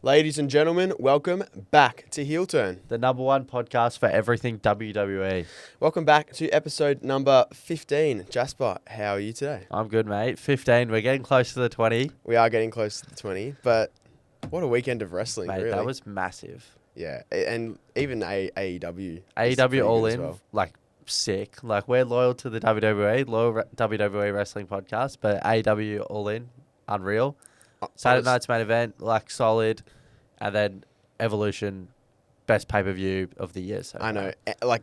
Ladies and gentlemen, welcome back to Heel Turn. The number one podcast for everything WWE. Welcome back to episode number 15. Jasper, how are you today? I'm good, mate. 15. We're getting close to the 20. We are getting close to the 20, but what a weekend of wrestling, Mate, really. that was massive. Yeah, and even AEW. AEW All In, well. sick. We're loyal to the WWE, WWE wrestling podcast, but AEW All In, unreal. Saturday night's main event, solid. And then Evolution, best pay-per-view of the year. So I know.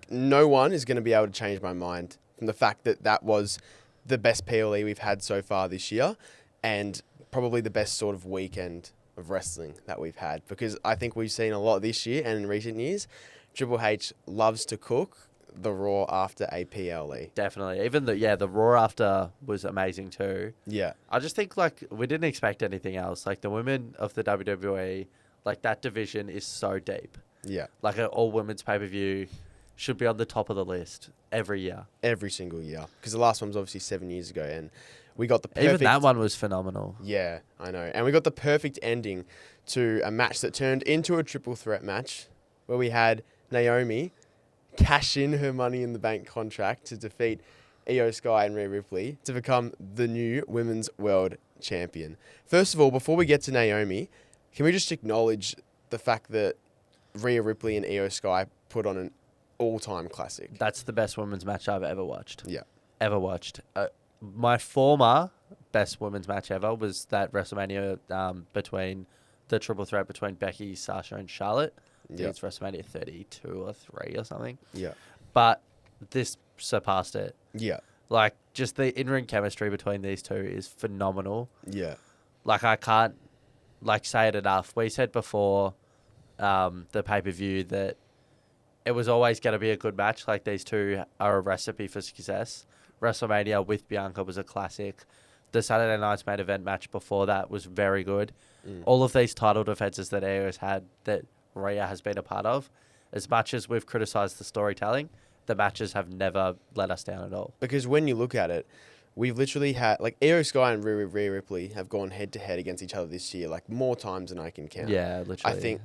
No one is going to be able to change my mind from the fact that that was the best PLE we've had so far this year and probably the best sort of weekend of wrestling that we've had, because I think we've seen a lot this year and in recent years. Triple H loves to cook the Raw after a PLE. Definitely. Even the Raw after was amazing too. Yeah. I just think we didn't expect anything else. The women of the WWE, that division is so deep. Yeah. An all women's pay-per-view should be on the top of the list every year. Every single year. Because the last one was obviously 7 years ago and we got the perfect... Even that one was phenomenal. Yeah, I know. And we got the perfect ending to a match that turned into a triple threat match where we had Naomi cash in her Money in the Bank contract to defeat Io Sky and Rhea Ripley to become the new Women's World Champion. First of all, before we get to Naomi, can we just acknowledge the fact that Rhea Ripley and Io Sky put on an all-time classic? That's the best women's match I've ever watched. Yeah. Ever watched. My former best women's match ever was that WrestleMania between the triple threat between Becky, Sasha, and Charlotte. Yeah. It's WrestleMania 32 or 3 or something. Yeah. But this surpassed it. Yeah. Just the in-ring chemistry between these two is phenomenal. Yeah. I can't, say it enough. We said before the pay-per-view that it was always going to be a good match. These two are a recipe for success. WrestleMania with Bianca was a classic. The Saturday night's main event match before that was very good. All of these title defenses that Io has had, that Rhea has been a part of, as much as we've criticised the storytelling, the matches have never let us down at all. Because when you look at it, we've literally had, Io Sky and Rhea Ripley have gone head-to-head against each other this year, more times than I can count. Yeah, literally. I think,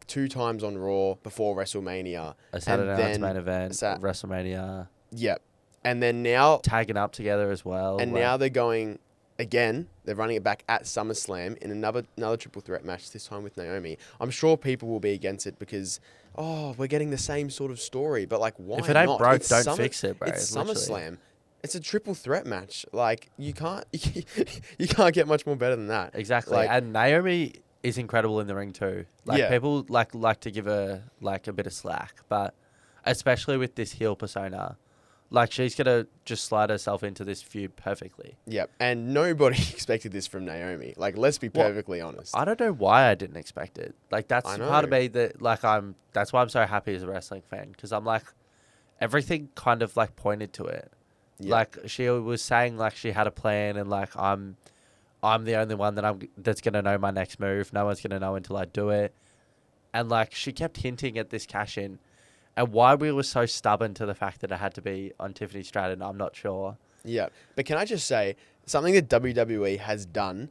2 times on Raw before WrestleMania. A Saturday night's main event, WrestleMania. Yep. And then now... Tagging up together as well. And now they're going... Again, they're running it back at SummerSlam in another triple threat match, this time with Naomi. I'm sure people will be against it because, we're getting the same sort of story. But, why not? If it ain't broke, don't fix it, bro. It's SummerSlam. It's a triple threat match. You can't you can't get much more better than that. Exactly. And Naomi is incredible in the ring too. People like to give her a bit of slack, but especially with this heel persona, she's gonna just slide herself into this feud perfectly. Yep. And nobody expected this from Naomi. Let's be perfectly honest. I don't know why I didn't expect it. That's part of me that that's why I'm so happy as a wrestling fan, because I'm everything kind of pointed to it. Yep. She was saying she had a plan and I'm the only one that's gonna know my next move. No one's gonna know until I do it. And she kept hinting at this cash in. And why we were so stubborn to the fact that it had to be on Tiffany Stratton, I'm not sure. Yeah. But can I just say, something that WWE has done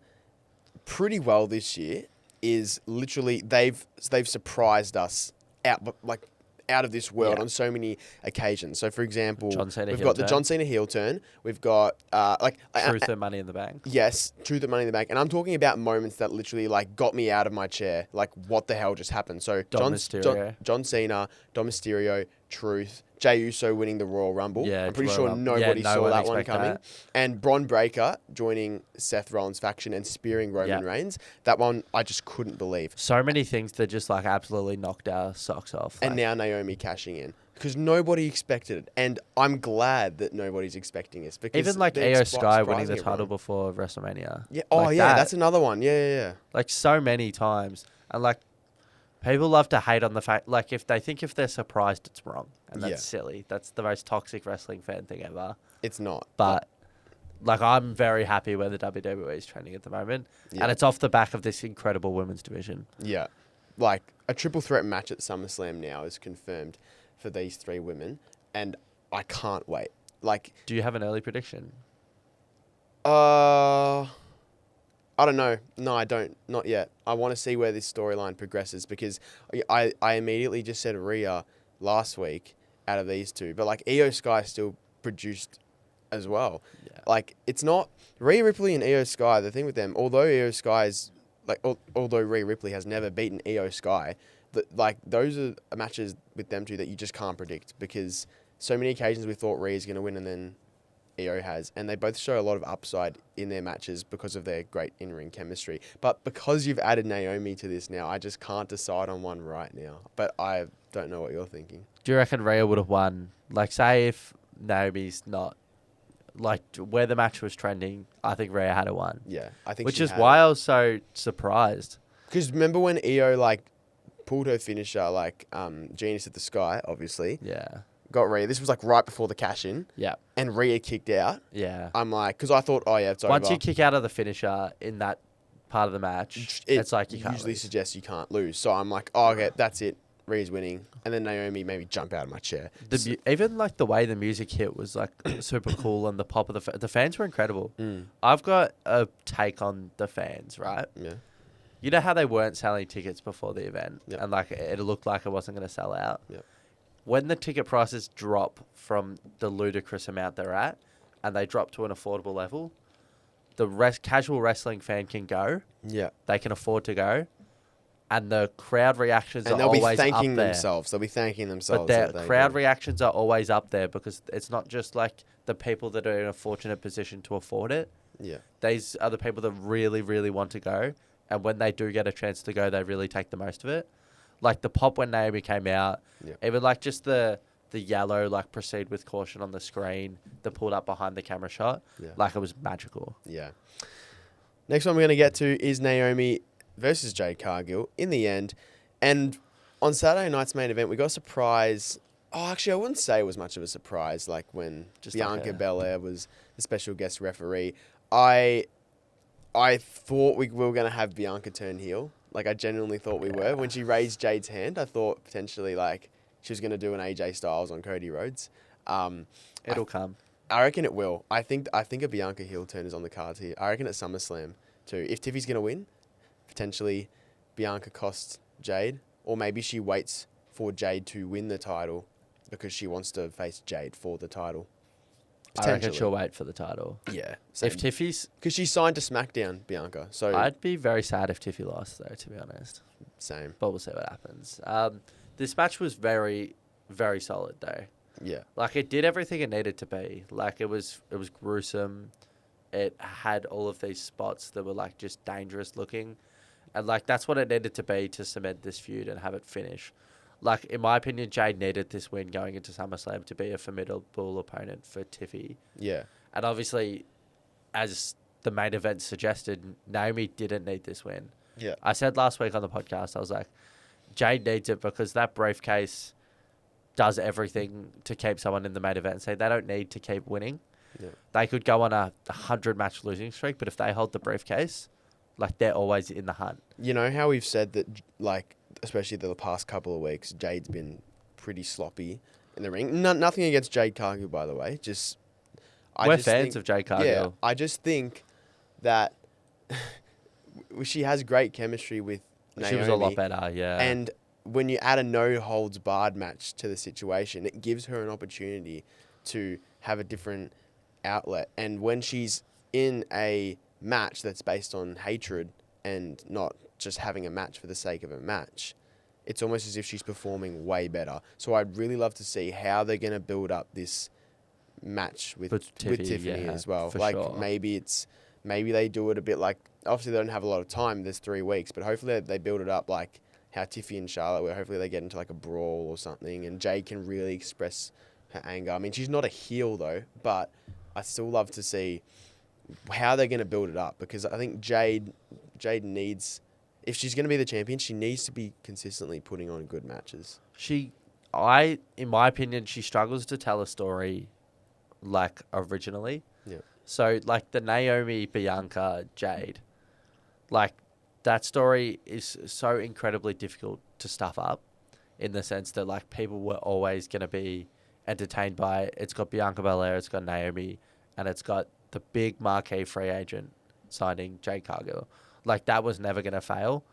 pretty well this year is literally they've surprised us out of this world on so many occasions. So, for example, we've got the John Cena heel turn. We've got Truth and Money in the Bank. Yes, Truth and Money in the Bank. And I'm talking about moments that literally got me out of my chair. What the hell just happened? So John Cena, Dom Mysterio, Truth, Jey Uso winning the Royal Rumble. Yeah, I'm pretty sure nobody saw that one coming. And Bron Breakker joining Seth Rollins' faction and spearing Roman Reigns. That one I just couldn't believe. So many things that just absolutely knocked our socks off. And now Naomi cashing in. Because nobody expected it. And I'm glad that nobody's expecting this. Because even Io Sky winning the title before WrestleMania. Yeah. Oh, that's another one. Yeah. So many times. And people love to hate on the fact, if they're surprised, it's wrong. And that's silly. That's the most toxic wrestling fan thing ever. It's not. But, I'm very happy where the WWE is trending at the moment. Yeah. And it's off the back of this incredible women's division. Yeah. A triple threat match at SummerSlam now is confirmed for these 3 women. And I can't wait. Do you have an early prediction? I don't know. No, I don't. Not yet. I want to see where this storyline progresses because I immediately just said Rhea last week out of these two. But, like, Io Sky still produced as well. Yeah. Like, it's not... Rhea Ripley and Io Sky, the thing with them, although Io Sky is... Like, although Rhea Ripley has never beaten Io Sky, those are matches with them two that you just can't predict because so many occasions we thought Rhea's going to win and then Io has. And they both show a lot of upside in their matches because of their great in-ring chemistry. But because you've added Naomi to this now, I just can't decide on one right now. But I don't know what you're thinking. Do you reckon Rhea would have won? Like, say if Naomi's not... Like, where the match was trending, I think Rhea had a won. Yeah, I think Which she is had why I was so surprised. Because remember when Io, like, pulled her finisher, like, Genius at the Sky, obviously. Yeah. Got Rhea. This was, like, right before the cash-in. Yeah. And Rhea kicked out. Yeah. I'm like... Because I thought, oh, yeah, it's over. Once you kick out of the finisher in that part of the match, it's like you can't usually lose. suggests you can't lose. So I'm like, oh, okay, that's it. Rhea's winning. And then Naomi made me jump out of my chair. Even, like, the way the music hit was, like, super cool, and the pop of the fans were incredible. I've got a take on the fans, right? Yeah. You know how they weren't selling tickets before the event? Yep. And, like, it looked like it wasn't going to sell out? Yep. When the ticket prices drop from the ludicrous amount they're at, and they drop to an affordable level, the casual wrestling fan can go. Yeah. They can afford to go. And the crowd reactions And are they'll be always thanking up there. themselves. They'll be thanking themselves. But their that they crowd did. reactions are always up there because it's not just like the people that are in a fortunate position to afford it. Yeah. These are the people that really, really want to go. And when they do get a chance to go, they really take the most of it. Like the pop when Naomi came out, even like just the yellow, like proceed with caution on the screen, the pulled up behind the camera shot, like it was magical. Yeah. Next one we're going to get to is Naomi versus Jade Cargill in the end. And on Saturday night's main event, we got a surprise. Oh, actually, I wouldn't say it was much of a surprise, like when Just Bianca like Belair was the special guest referee. I thought we were going to have Bianca turn heel. Like, I genuinely thought we were. When she raised Jade's hand, I thought potentially, like, she was going to do an AJ Styles on Cody Rhodes. It'll come. I reckon it will. I think a Bianca heel turn is on the cards here. I reckon at SummerSlam too. If Tiffy's going to win, potentially Bianca costs Jade. Or maybe she waits for Jade to win the title because she wants to face Jade for the title. I reckon she'll wait for the title. Yeah. If Tiffy's... Because she signed to SmackDown, Bianca. So I'd be very sad if Tiffy lost, though, to be honest. Same. But we'll see what happens. This match was very, very solid, though. Yeah. Like, it did everything it needed to be. Like, it was gruesome. It had all of these spots that were, like, just dangerous looking. And, like, that's what it needed to be to cement this feud and have it finish. Like, in my opinion, Jade needed this win going into SummerSlam to be a formidable opponent for Tiffy. Yeah. And obviously, as the main event suggested, Naomi didn't need this win. Yeah. I said last week on the podcast, I was like, Jade needs it because that briefcase does everything to keep someone in the main event and say they don't need to keep winning. Yeah. They could go on a 100-match losing streak, but if they hold the briefcase, like, they're always in the hunt. You know how we've said that, like, especially the past couple of weeks, Jade's been pretty sloppy in the ring. Nothing against Jade Cargill, by the way. We're fans of Jade Cargill. Yeah, I just think that she has great chemistry with Naomi. She was a lot better, yeah. And when you add a no-holds-barred match to the situation, it gives her an opportunity to have a different outlet. And when she's in a match that's based on hatred and not just having a match for the sake of a match, it's almost as if she's performing way better. So I'd really love to see how they're going to build up this match with Tiffany as well. Like, sure. maybe they do it a bit like, obviously they don't have a lot of time, there's 3 weeks, but hopefully they build it up like how Tiffy and Charlotte, where hopefully they get into like a brawl or something and Jade can really express her anger. I mean, she's not a heel though, but I still love to see how they're going to build it up, because I think Jade needs, if she's going to be the champion, she needs to be consistently putting on good matches. In my opinion, she struggles to tell a story like originally. Yeah. So, like, the Naomi, Bianca, Jade, like, that story is so incredibly difficult to stuff up, in the sense that, like, people were always going to be entertained by it. It's got Bianca Belair, it's got Naomi, and it's got the big marquee free agent, signing Jade Cargill. Like, that was never going to fail.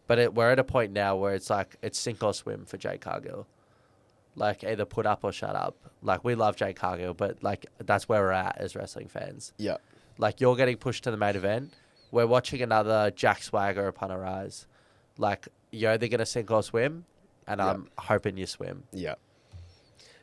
But we're at a point now where it's like, it's sink or swim for Jade Cargill. Like, either put up or shut up. Like, we love Jade Cargill, but, like, that's where we're at as wrestling fans. Yeah. Like, you're getting pushed to the main event. We're watching another Jack Swagger upon a rise. Like, you're either going to sink or swim, and I'm hoping you swim. Yeah.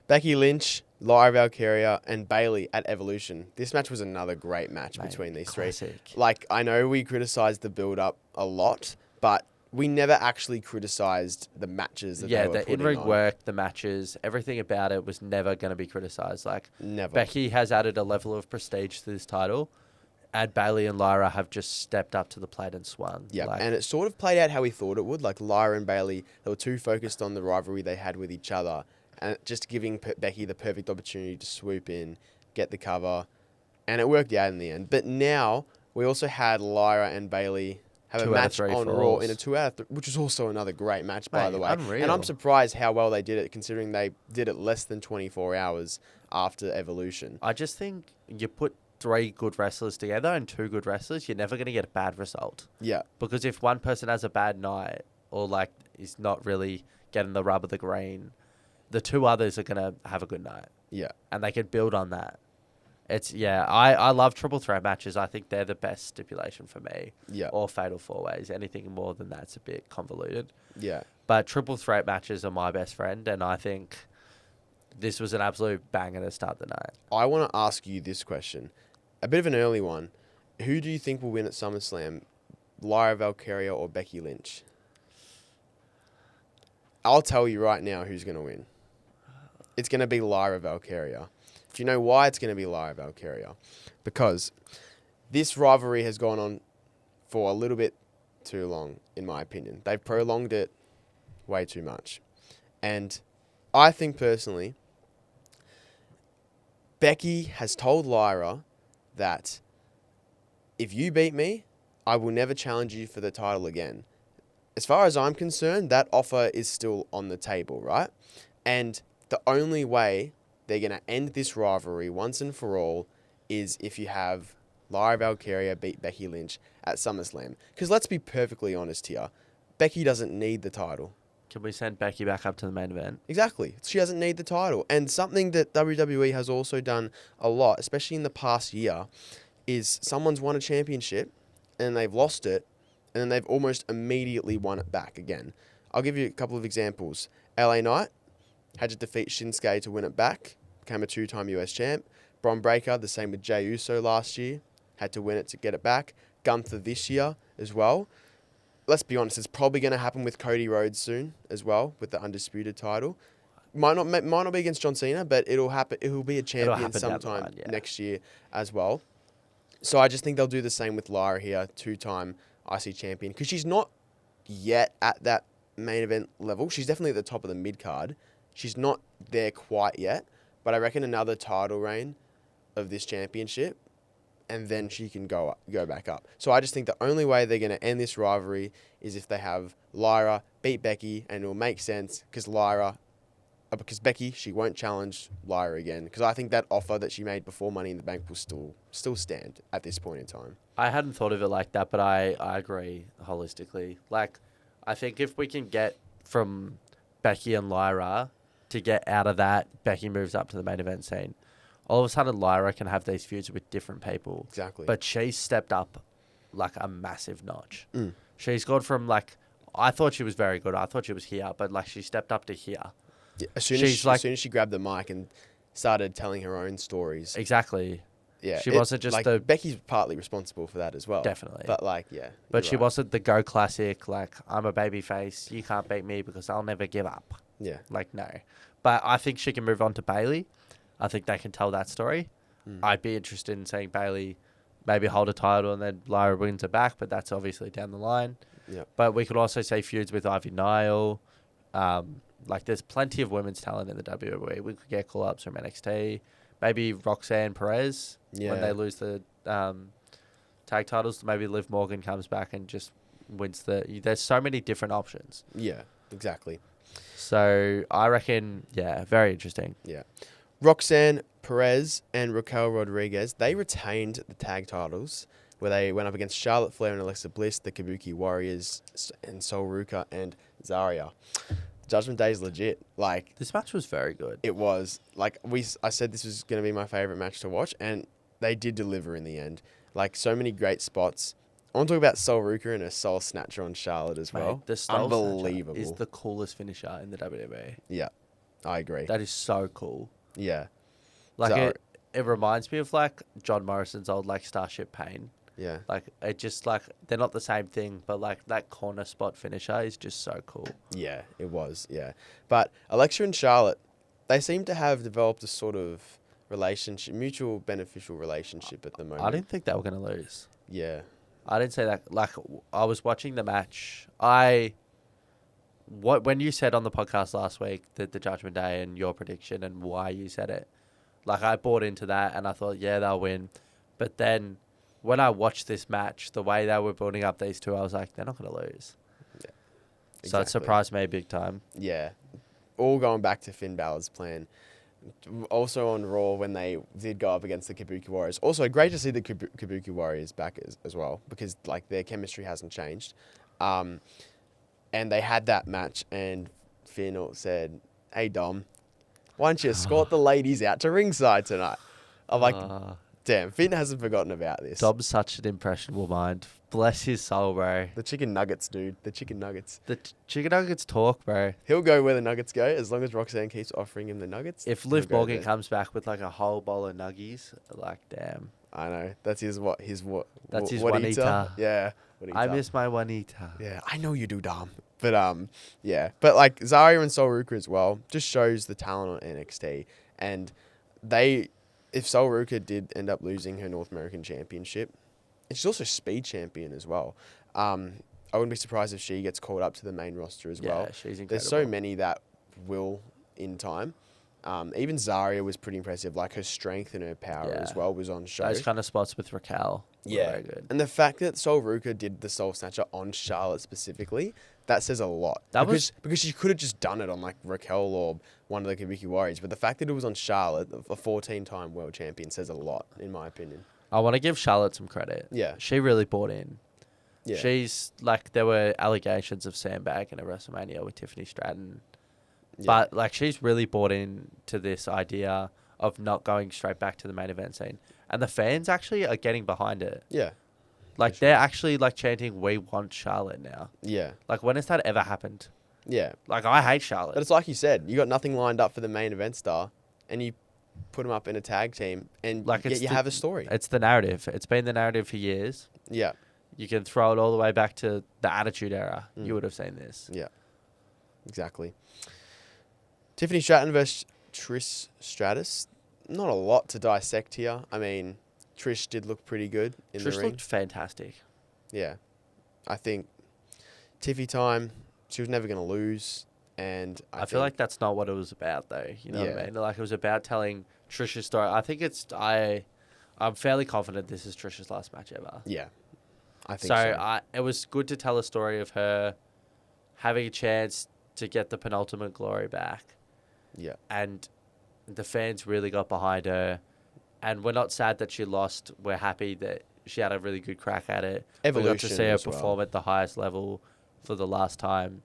Becky Lynch, Lyra Valkyria, and Bayley at Evolution. This match was another great match between these classic. three. Like, I know we criticised the build-up a lot, but we never actually criticised the matches that they were putting in-ring on. work, the matches, everything about it was never going to be criticised. Like, Never. Becky has added a level of prestige to this title, and Bayley and Lyra have just stepped up to the plate and swung. Yeah, Like, and it sort of played out how we thought it would. Like, Lyra and Bayley, they were too focused on the rivalry they had with each other, and just giving Becky the perfect opportunity to swoop in, get the cover, and it worked out in the end. But now, we also had Lyra and Bayley have a match on Raw in a 2 out of 3, which is also another great match, by the way. Unreal. And I'm surprised how well they did it, considering they did it less than 24 hours after Evolution. I just think you put 3 good wrestlers together and 2 good wrestlers, you're never going to get a bad result. Yeah. Because if one person has a bad night or, like, is not really getting the rub of the green, the 2 others are going to have a good night. Yeah. And they can build on that. I love triple threat matches. I think they're the best stipulation for me. Yeah. Or fatal 4-ways. Anything more than that's a bit convoluted. Yeah. But triple threat matches are my best friend, and I think this was an absolute banger to start the night. I want to ask you this question. A bit of an early one. Who do you think will win at SummerSlam? Lyra Valkyria or Becky Lynch? I'll tell you right now who's going to win. It's going to be Lyra Valkyria. Do you know why it's going to be Lyra Valkyria? Because this rivalry has gone on for a little bit too long, in my opinion. They've prolonged it way too much. And I think personally, Becky has told Lyra that if you beat me, I will never challenge you for the title again. As far as I'm concerned, that offer is still on the table, right? And the only way they're going to end this rivalry once and for all is if you have Lyra Valkyria beat Becky Lynch at SummerSlam. Because let's be perfectly honest here, Becky doesn't need the title. Can we send Becky back up to the main event? Exactly. She doesn't need the title. And something that WWE has also done a lot, especially in the past year, is someone's won a championship and they've lost it and then they've almost immediately won it back again. I'll give you a couple of examples. LA Knight had to defeat Shinsuke to win it back, became a 2-time US champ. Bron Breakker, the same with Jey Uso last year, had to win it to get it back. Gunther this year as well. Let's be honest, it's probably going to happen with Cody Rhodes soon as well, with the undisputed title. Might not be against John Cena, but it'll happen. It will be a champion sometime next year as well. So I just think they'll do the same with Lyra here, 2-time IC champion, because she's not yet at that main event level. She's definitely at the top of the mid card. She's not there quite yet, but I reckon another title reign of this championship, and then she can go back up. So I just think the only way they're going to end this rivalry is if they have Lyra beat Becky, and it will make sense because Becky, she won't challenge Lyra again, because I think that offer that she made before Money in the Bank will still stand at this point in time. I hadn't thought of it like that, but I agree holistically. Like, I think if we can get from Becky and Lyra to get out of that, Becky moves up to the main event scene. All of a sudden, Lyra can have these feuds with different people. Exactly. But she's stepped up like a massive notch. Mm. She's gone from like, I thought she was very good. I thought she was here, but like she stepped up to here. Yeah, as soon as she grabbed the mic and started telling her own stories. Exactly. Yeah. She wasn't just Becky's partly responsible for that as well. Definitely. But yeah. But she wasn't the go classic, like, I'm a baby face, you can't beat me because I'll never give up. Yeah. Like, no. But I think she can move on to Bayley. I think they can tell that story. I'd be interested in seeing Bayley maybe hold a title and then Lyra wins it back, but that's obviously down the line. Yeah. But we could also see feuds with Ivy Nile. Like, there's plenty of women's talent in the WWE. We could get call-ups from NXT. Maybe Roxanne Perez when they lose the tag titles. Maybe Liv Morgan comes back and just wins there's so many different options. Yeah, exactly. So I reckon, very interesting. Yeah. Roxanne Perez and Raquel Rodriguez, they retained the tag titles where they went up against Charlotte Flair and Alexa Bliss, the Kabuki Warriors, and Sol Ruka and Zarya. Judgment Day is legit. Like, This match was very good. it was. Like, I said this was going to be my favourite match to watch, and they did deliver in the end. Like, so many great spots. I want to talk about Sol Ruka and her Soul Snatcher on Charlotte as well. Mate, the Soul Unbelievable. Snatcher is the coolest finisher in the WWE. Yeah, I agree. That is so cool. Yeah, Like, Zara- it reminds me of, like, John Morrison's old, like, Starship Pain. yeah. Like, it just, like, they're not the same thing, but, like, that corner spot finisher is just so cool. Yeah, it was, yeah. But Alexa and Charlotte, they seem to have developed a sort of relationship, mutual beneficial relationship at the moment. I didn't think they were going to lose. Yeah, I didn't say that. Like, I was watching the match. When you said on the podcast last week that the Judgment Day and your prediction and why you said it, like, I bought into that and I thought, yeah, they'll win. But then when I watched this match, the way they were building up these two, I was like, they're not going to lose. Yeah, So it exactly. surprised me big time. Yeah. All going back to Finn Balor's plan. Also on Raw when they did go up against the Kabuki Warriors. Also, great to see the Kabuki Warriors back as well because, like, their chemistry hasn't changed. And they had that match and Finn said, hey, Dom, why don't you escort the ladies out to ringside tonight? I'm like, damn, Finn hasn't forgotten about this. Dom's such an impressionable mind. Bless his soul, bro. The chicken nuggets, dude. The chicken nuggets. The chicken nuggets talk, bro. He'll go where the nuggets go as long as Roxanne keeps offering him the nuggets. If he'll Liv go Morgan there. comes back with like a whole bowl of nuggies, like, damn. I know. That's his That's his Juanita. Juanita. Yeah. Juanita. I miss my Juanita. Yeah, I know you do, Dom. But yeah. But like Zarya and Sol Ruka as well just shows the talent on NXT. And if Sol Ruka did end up losing her North American Championship, and she's also speed champion as well. I wouldn't be surprised if she gets called up to the main roster as well. Yeah, she's incredible. There's so many that will in time. Even Zarya was pretty impressive. Like her strength and her power as well was on show. Those kind of spots with Raquel were very good. And the fact that Sol Ruka did the Soul Snatcher on Charlotte specifically, that says a lot. Because she could have just done it on like Raquel or one of the Kabuki Warriors. But the fact that it was on Charlotte, a 14-time world champion, says a lot, in my opinion. I want to give Charlotte some credit. Yeah. She really bought in. Yeah. She's like, there were allegations of sandbagging at WrestleMania with Tiffany Stratton. Yeah. But like, she's really bought in to this idea of not going straight back to the main event scene. And the fans actually are getting behind it. Yeah. Like, they're actually like chanting, we want Charlotte now. Yeah. Like, when has that ever happened? Yeah. Like, I hate But Charlotte. it's like you said, you got nothing lined up for the main event star, and you put them up in a tag team, and Like, yet you have a story. It's the narrative. It's been the narrative for years. Yeah. You can throw it all the way back to the Attitude Era. You would have seen this. Yeah. Exactly. Tiffany Stratton versus Trish Stratus. Not a lot to dissect here. I mean, Trish did look pretty good in the Trish ring. looked fantastic. Yeah. I think Tiffy time, she was never going to lose. And I feel like that's not what it was about, though. You know what I mean? Like, it was about telling Trish's story. I think I'm fairly confident this is Trish's last match ever. Yeah. I think so. It was good to tell a story of her having a chance to get the penultimate glory back. Yeah. And the fans really got behind her. And we're not sad that she lost. We're happy that she had a really good crack at it. Evolution We got to see her as well. perform at the highest level for the last time.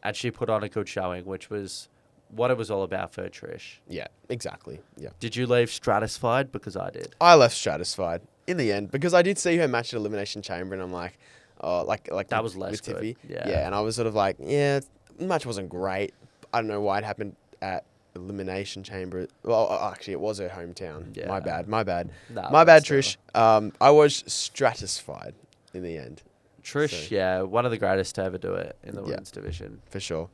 And she put on a good showing, which was what it was all about for Trish. Yeah, exactly. Yeah. Did you leave stratisfied? Because I did. I left satisfied in the end because I did see her match at Elimination Chamber and I'm like, oh, like That was less with good. Tiffy. Yeah. And I was sort of like, yeah, the match wasn't great. I don't know why it happened at Elimination Chamber. Well, actually, it was her hometown. Yeah. My bad. Nah, My but bad, still. Trish. I was stratisfied in the end. Trish, So- yeah, one of the greatest to ever do it in the Yeah. women's division. For sure.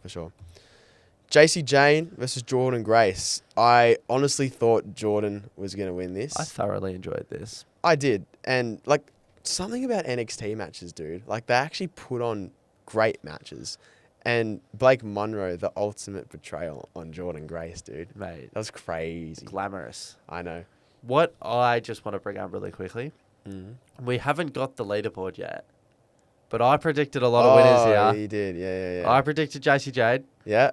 Jacy Jane versus Jordynne Grace. I honestly thought Jordynne was going to win this. I thoroughly enjoyed this. I did. And, like, something about NXT matches, dude. Like, they actually put on great matches. And Blake Monroe, the ultimate betrayal on Jordynne Grace, dude. Mate, That was crazy. glamorous. I know. What I just want to bring up really quickly, Mm-hmm. we haven't got the leaderboard yet, but I predicted a lot of winners here. You did. Yeah. I predicted Jacy Jade. Yeah.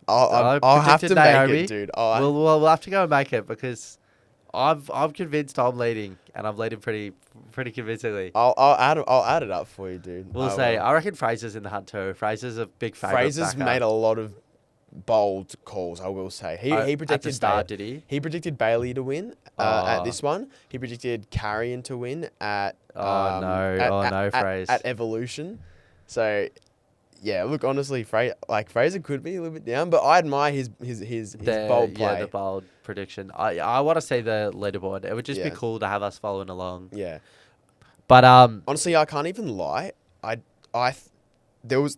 I I'll have to predicted make Naomi. it, dude. We'll have to go and make it because I'm convinced I'm leading, and I'm leading pretty convincingly. I'll add it up for you, dude. We'll say I reckon Fraser's in the hunt too. Fraser's a big favourite. Fraser's made a lot of bold calls, I will say. He predicted at the start, did he? He predicted Bayley to win at this one. He predicted Carrion to win at Fraser at Evolution. So yeah, look, honestly, Fraser could be a little bit down, but I admire his bold play. Yeah, the bold prediction. I want to see the leaderboard. It would just be cool to have us following along. Yeah. But honestly, I can't even lie. The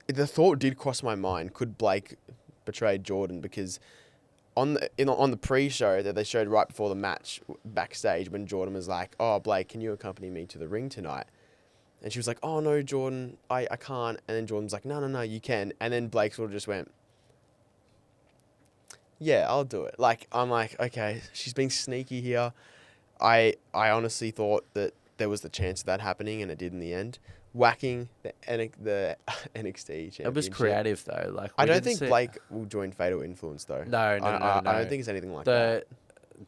thought did cross my mind. Could Blake betray Jordynne? Because on the pre-show that they showed right before the match backstage, when Jordynne was like, "Oh, Blake, can you accompany me to the ring tonight?" And she was like, "Oh no, Jordynne, I can't." And then Jordan's like, "No, you can." And then Blake sort of just went, "Yeah, I'll do it." Like, I'm like, okay, she's being sneaky here. I honestly thought that there was the chance of that happening, and it did in the end. Whacking the NXT championship. It was creative though. Like, I don't think Blake will join Fatal Influence though. No. I don't think it's anything like that.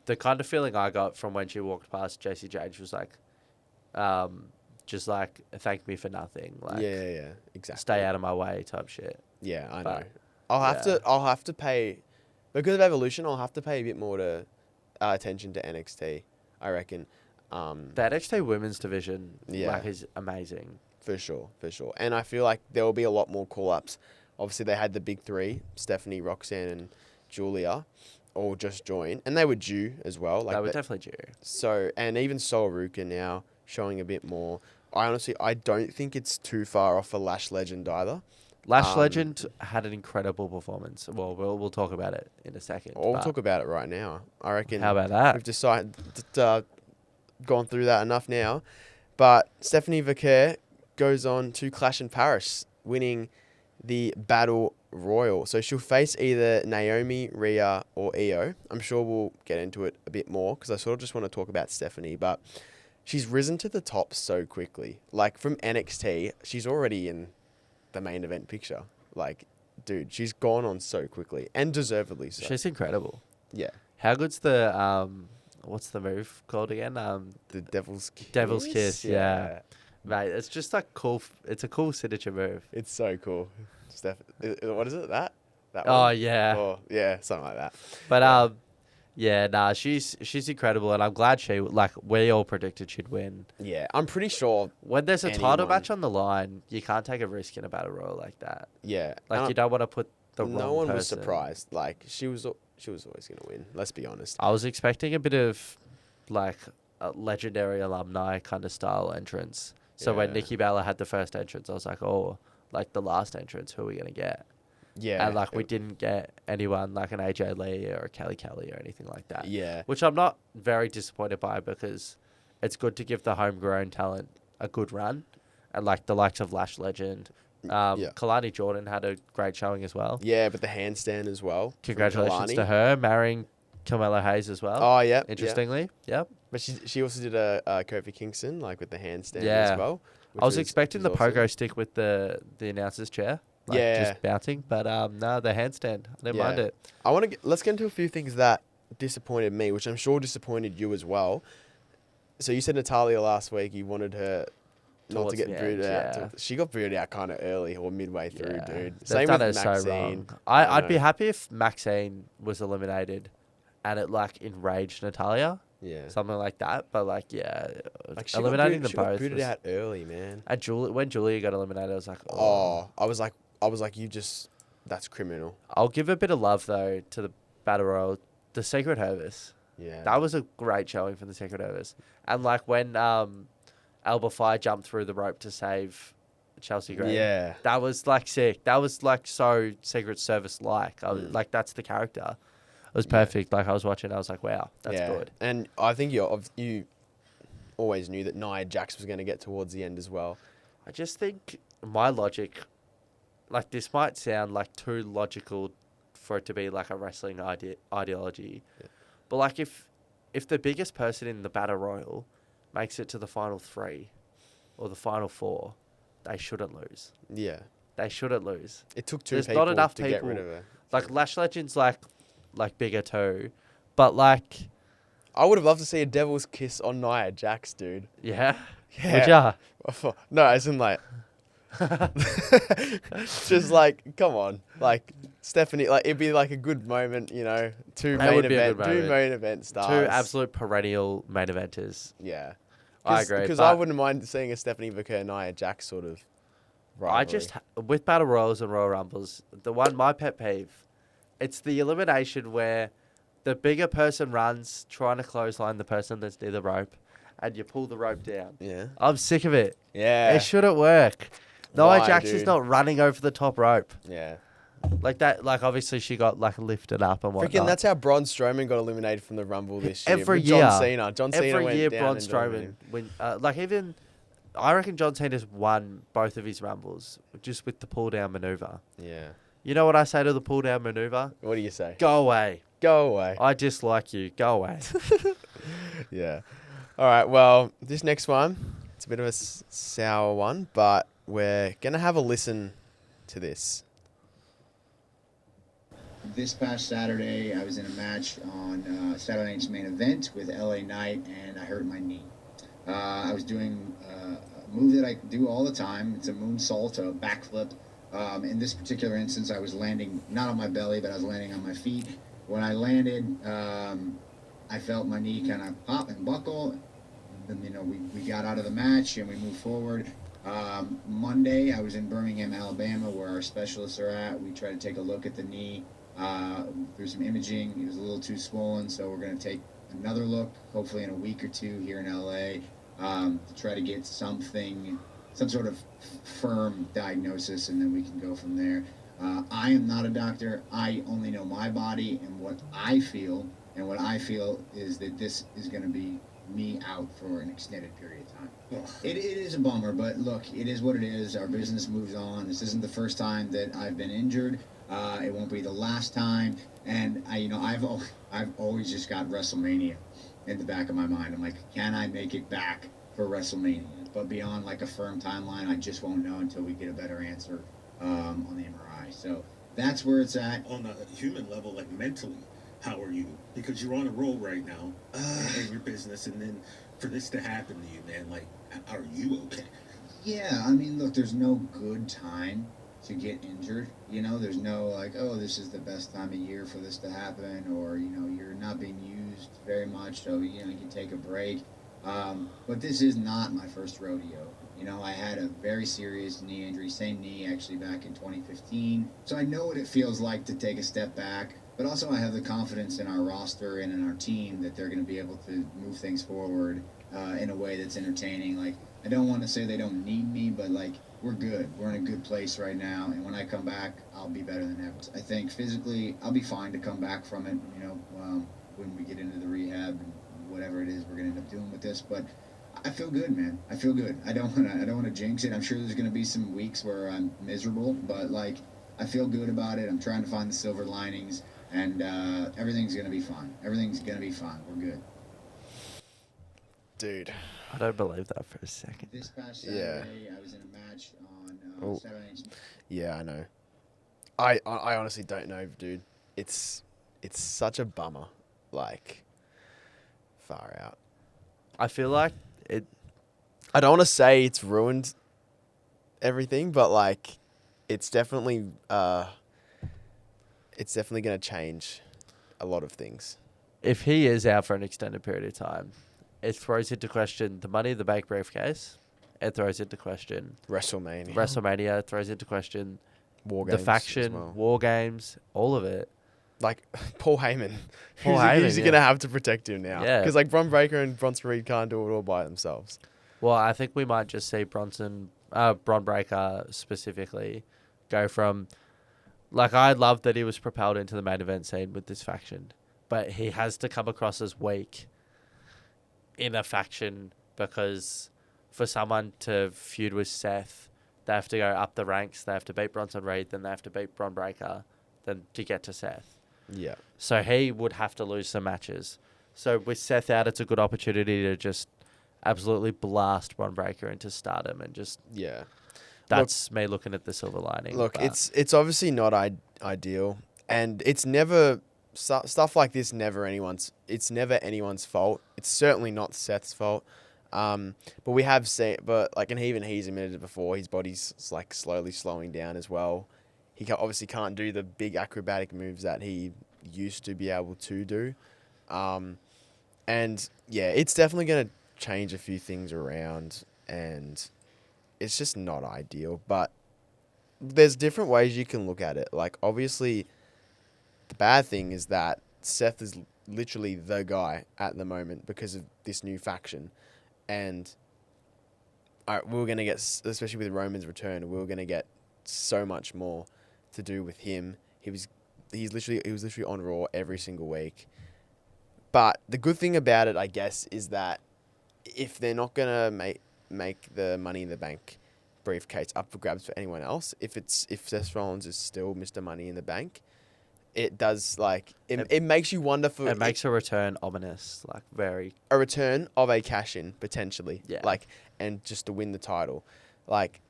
The kind of feeling I got from when she walked past Jacy Jade, she was like, just like, thank me for nothing. Like, yeah, exactly. Stay out of my way type shit. Yeah, I know. I'll have to pay, because of Evolution, I'll have to pay a bit more to attention to NXT, I reckon. The NXT women's division is amazing. For sure. And I feel like there will be a lot more call-ups. Obviously, they had the big three, Stephanie, Roxanne, and Julia, all just join. And they were due as well. They were definitely due. So, and even Sol Ruka now showing a bit more. I don't think it's too far off for Lash Legend either. Lash Legend had an incredible performance. Well, we'll talk about it in a second. We'll talk about it right now. I reckon. How about that? We've decided gone through that enough now. But Stephanie Vaquer goes on to Clash in Paris, winning the Battle Royal. So she'll face either Naomi, Rhea, or Io. I'm sure we'll get into it a bit more because I sort of just want to talk about Stephanie. But she's risen to the top so quickly. Like, from NXT, she's already in the main event picture. Like, dude, she's gone on so quickly and deservedly so. She's incredible. Yeah. How good's the what's the move called again? The Devil's Kiss. Devil's Kiss, yeah. Mate, it's just like cool. It's a cool signature move. It's so cool. What is it? That Oh, one? yeah. Oh, yeah, something like that. But she's incredible, and I'm glad we all predicted she'd win. Yeah, I'm pretty sure when there's a title match on the line, you can't take a risk in a battle royal like that. Yeah, like, you don't want to put the wrong person. No one was surprised. Like, she was always gonna win. Let's be honest. I was expecting a bit of like a legendary alumni kind of style entrance. So when Nikki Bella had the first entrance, I was like, oh, like the last entrance, who are we going to get? Yeah. And we didn't get anyone like an AJ Lee or a Kelly or anything like that. Yeah. Which I'm not very disappointed by, because it's good to give the homegrown talent a good run. And like the likes of Lash Legend. Kalani Jordynne had a great showing as well. Yeah, but the handstand as well. Congratulations to her, marrying Carmelo Hayes as well. Oh, yeah. Interestingly. Yep. But she also did a Kofi Kingston, like with the handstand as well. I was expecting the pogo stick with the announcer's chair. Like, just bouncing. But no, the handstand. I didn't mind it. Let's get into a few things that disappointed me, which I'm sure disappointed you as well. So you said Natalya last week, you wanted her not to get booted out. She got booted out kind of early or midway through, dude. Same with Maxine. So I'd be happy if Maxine was eliminated and it like enraged Natalya. Yeah. Something like that. But like, eliminating them both. She got booted out early, man. And when Julia got eliminated, I was like, I was like, that's criminal. I'll give a bit of love though to the Battle Royal, the Secret Service. Yeah. That was a great showing from the Secret Service. And like when Alba Fire jumped through the rope to save Chelsea Green. Yeah. That was like sick. That was like so Secret Service like. I was like, that's the character. It was perfect. Like, I was watching, I was like, wow, that's good. And I think you always knew that Nia Jax was going to get towards the end as well. I just think my logic, like, this might sound like too logical for it to be like a wrestling ideology. Yeah. But like, if the biggest person in the Battle Royal makes it to the final 3 or the final 4, they shouldn't lose. Yeah. They shouldn't lose. It took 2 There's people not enough to people get rid of her. Like, Lash Legend's like bigger too. But like, I would have loved to see a devil's kiss on Nia Jax, dude. Yeah? Yeah. Would ya? No, as in like, just like, come on, like Stephanie, like it'd be like a good moment, you know, two main event stars, Two absolute perennial main eventers. Yeah, I agree. Because I wouldn't mind seeing a Stephanie Vaquer Nia Jax sort of rivalry. With Battle Royals and Royal Rumbles, my pet peeve, it's the elimination where the bigger person runs trying to clothesline the person that's near the rope, and you pull the rope down. Yeah, I'm sick of it. Yeah, it shouldn't work. Why, Nia Jax is dude? not running over the top rope. Yeah. Like that, like obviously she got like lifted up and whatnot. Freaking, that's how Braun Strowman got eliminated from the Rumble this year. Every with year. John Cena. John Cena Every went year down Braun and Strowman, I reckon John Cena's won both of his Rumbles just with the pull down maneuver. Yeah. You know what I say to the pull down maneuver? What do you say? Go away. Go away. I dislike you. Go away. Yeah. All right. Well, this next one, it's a bit of a sour one, but we're going to have a listen to this. This past Saturday, I was in a match on Saturday Night's Main Event with LA Knight, and I hurt my knee. I was doing a move that I do all the time. It's a moonsault, a backflip. In this particular instance, I was landing not on my belly, but I was landing on my feet. When I landed, I felt my knee kind of pop and buckle. Then, you know, we got out of the match and we moved forward. Monday, I was in Birmingham, Alabama, where our specialists are at. We tried to take a look at the knee through some imaging. It was a little too swollen, so we're going to take another look, hopefully in a week or two here in LA, to try to get some sort of firm diagnosis, and then we can go from there. I am not a doctor. I only know my body and what I feel, and what I feel is that this is going to be me out for an extended period of time. It is a bummer, but look, it is what it is. Our business moves on. This isn't the first time that I've been injured. It won't be the last time. And I've always just got WrestleMania in the back of my mind. I'm like, can I make it back for WrestleMania? But beyond like a firm timeline, I just won't know until we get a better answer on the MRI. So that's where it's at. On a human level, like mentally, how are you? Because you're on a roll right now in your business, and then for this to happen to you, man, like, are you okay? Yeah, I mean, look, there's no good time to get injured. You know, there's no like, oh, this is the best time of year for this to happen, or, you know, you're not being used very much, so, you know, you can take a break. But this is not my first rodeo. You know, I had a very serious knee injury, same knee actually back in 2015. So I know what it feels like to take a step back, but also I have the confidence in our roster and in our team that they're going to be able to move things forward in a way that's entertaining. Like, I don't want to say they don't need me, but like, we're good. We're in a good place right now, and when I come back, I'll be better than ever. I think physically, I'll be fine to come back from it, you know, when we get into the rehab and whatever it is we're going to end up doing with this, but I feel good, man. I feel good. I don't want to jinx it. I'm sure there's going to be some weeks where I'm miserable, but like, I feel good about it. I'm trying to find the silver linings, and everything's going to be fine. Everything's going to be fine. We're good. Dude. I don't believe that for a second. This past Saturday, I was in a match on Saturday. Yeah, I know. I honestly don't know, dude. It's such a bummer. Like, far out. I feel like it. I don't want to say it's ruined everything, but like, it's definitely going to change a lot of things. If he is out for an extended period of time, it throws into question the Money in the Bank briefcase. It throws into question WrestleMania. It throws into question War the Games faction, as well. War Games, all of it. Like, Paul Heyman. Who's Yeah. going to have to protect him now? Yeah. Because, like, Braun Breaker and Bronson Reed can't do it all by themselves. Well, I think we might just see Braun Breaker specifically go from... Like, I loved that he was propelled into the main event scene with this faction. But he has to come across as weak in a faction because for someone to feud with Seth, they have to go up the ranks. They have to beat Bronson Reed, then they have to beat Braun Breaker, then to get to Seth. Yeah. So he would have to lose some matches. So with Seth out, it's a good opportunity to just absolutely blast Braun Breaker into stardom and just... Yeah. That's me looking at the silver lining. Look, but it's obviously not ideal, and it's never stuff like this it's never anyone's fault. It's certainly not Seth's fault. But we have seen, and even he's admitted it before, his body's like slowly slowing down as well. He obviously can't do the big acrobatic moves that he used to be able to do. And yeah, it's definitely going to change a few things around, and it's just not ideal. But there's different ways you can look at it. Like, obviously, the bad thing is that Seth is literally the guy at the moment because of this new faction. And we were going to get, especially with Roman's return, we were going to get so much more to do with him. He was literally on Raw every single week. But the good thing about it, I guess, is that if they're not going to make the Money in the Bank briefcase up for grabs for anyone else, if Seth Rollins is still Mr. Money in the Bank, it does, like, it makes you wonder for... It makes a return ominous, like, very... A return of a cash-in, potentially. Yeah. Like, and just to win the title. Like,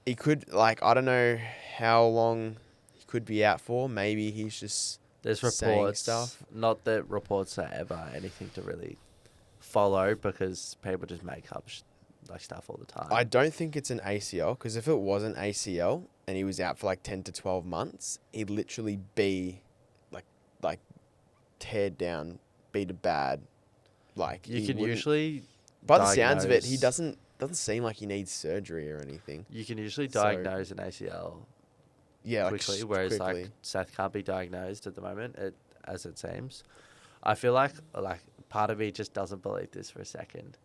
he could, like, I don't know how long he could be out for. Maybe he's just There's saying reports, stuff. not that reports are ever anything to really follow, because people just make up stuff all the time. I don't think it's an ACL, because if it was an ACL and he was out for like 10 to 12 months, he'd literally be like teared down, beat a bad. Like, you he can wouldn't- usually by the sounds of it, he diagnose- doesn't seem like he needs surgery or anything. You can usually So- diagnose an ACL Yeah, quickly, like, whereas quickly. like Seth can't be diagnosed at the moment, as it seems. I feel like part of me just doesn't believe this for a second.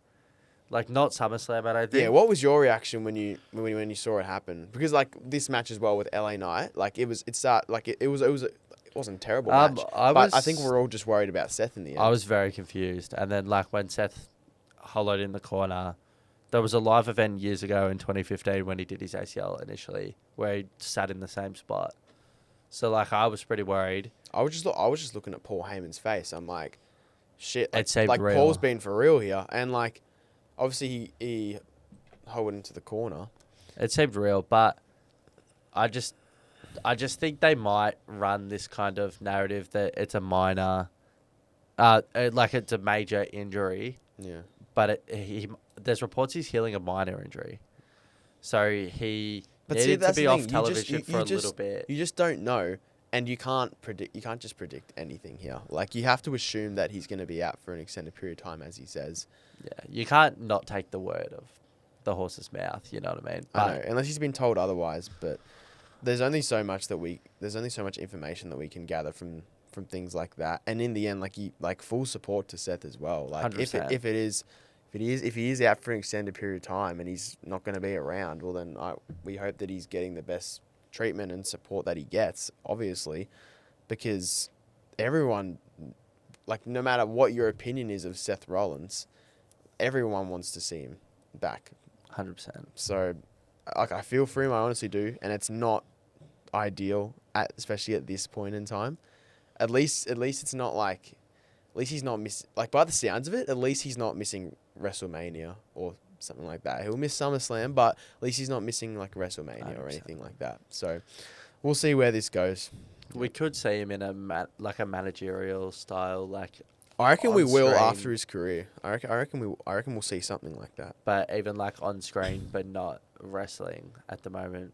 Like, not SummerSlam, I don't think. Yeah, what was your reaction when you saw it happen? Because like this match as well with LA Knight, like it wasn't a terrible match. I think we're all just worried about Seth in the end. I was very confused, and then like when Seth hollowed in the corner, there was a live event years ago in 2015 when he did his ACL initially, where he sat in the same spot. So like I was pretty worried. I was just looking at Paul Heyman's face. I'm like, shit. It seemed like real. Paul's been for real here, and like, obviously he hollowed into the corner. It seemed real, but I just think they might run this kind of narrative that it's a minor, like it's a major injury. Yeah. But there's reports he's healing a minor injury, so he needed to be off television for a little bit. You just don't know, and you can't predict. You can't just predict anything here. Like, you have to assume that he's going to be out for an extended period of time, as he says. Yeah, you can't not take the word of the horse's mouth. You know what I mean? I know, unless he's been told otherwise. But there's only so much information that we can gather from things like that. And in the end, like full support to Seth as well. Like 100%. if he is out for an extended period of time and he's not going to be around, well then we hope that he's getting the best treatment and support that he gets, obviously, because everyone, like, no matter what your opinion is of Seth Rollins, everyone wants to see him back. 100%. So, like, I feel for him, I honestly do, and it's not ideal, especially at this point in time. At least it's not like, at least he's not like, by the sounds of it, at least he's not missing WrestleMania or something like that. He'll miss SummerSlam, but at least he's not missing like WrestleMania 100%. or anything like that. So we'll see where this goes. We could see him in a managerial style, like. I reckon we on will screen. after his career. I reckon we'll see something like that. But even like on screen, but not wrestling at the moment.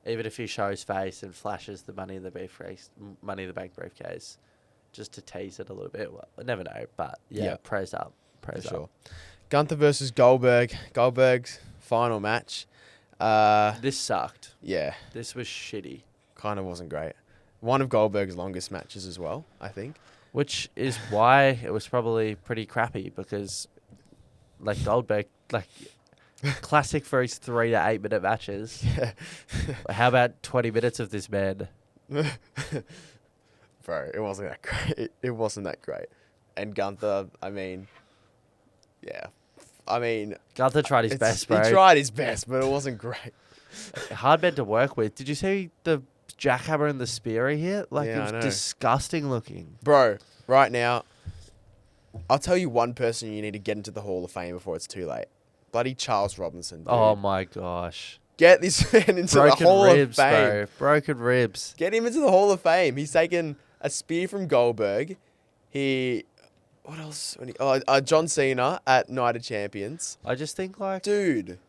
Even if he shows face and flashes the Money in the Bank briefcase, just to tease it a little bit. Well, I never know, but yeah, Yep. praise up. For sure. Gunther versus Goldberg. Goldberg's final match. This sucked. Yeah, This was shitty. kind of wasn't great. One of Goldberg's longest matches as well, I think. Which is why it was probably pretty crappy, because like Goldberg, like classic for his 3 to 8 minute matches. Yeah. How about 20 minutes of this man? Bro, it wasn't that great. It wasn't that great. And Gunther, I mean, yeah. I mean, Gunther tried his best, bro. he tried his best, but it wasn't great. Hard man to work with. Did you see the jackhammer and the spear he hit? Like, Yeah, I it know. was disgusting looking. Bro, right now, I'll tell you one person you need to get into the Hall of Fame before it's too late. Bloody Charles Robinson, dude. Oh my gosh. Get this man into Broken the Hall ribs, of Fame. bro. Broken ribs. Get him into the Hall of Fame. He's taken a spear from Goldberg. What else? John Cena at Night of Champions. I just think like, Dude.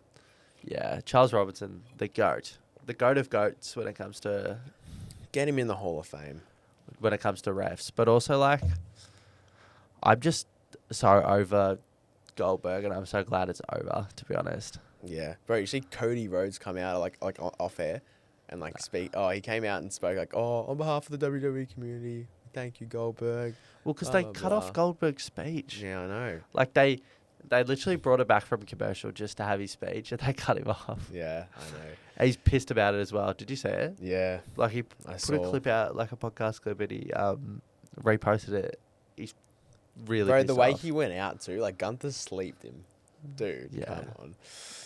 yeah, Charles Robinson, the goat of goats when it comes to Get him in the Hall of Fame. refs, but also like, I'm just so over Goldberg, and I'm so glad it's over. To be honest, Yeah. Bro, you see Cody Rhodes come out like off air and like speak. Oh, he came out and spoke like, oh, on behalf of the WWE community, thank you, Goldberg. well, because Blah, they blah, cut blah. off Goldberg's speech. Yeah, I know. Like they literally brought it back from commercial just to have his speech, and they cut him off. Yeah, I know. And he's pissed about it as well. Did you see it? Yeah. Like he I put saw. a clip out, like a podcast clip, and he reposted it. He's really Bro, pissed the way off. he went out too, like Gunther sleeped him. Dude, Yeah. come on.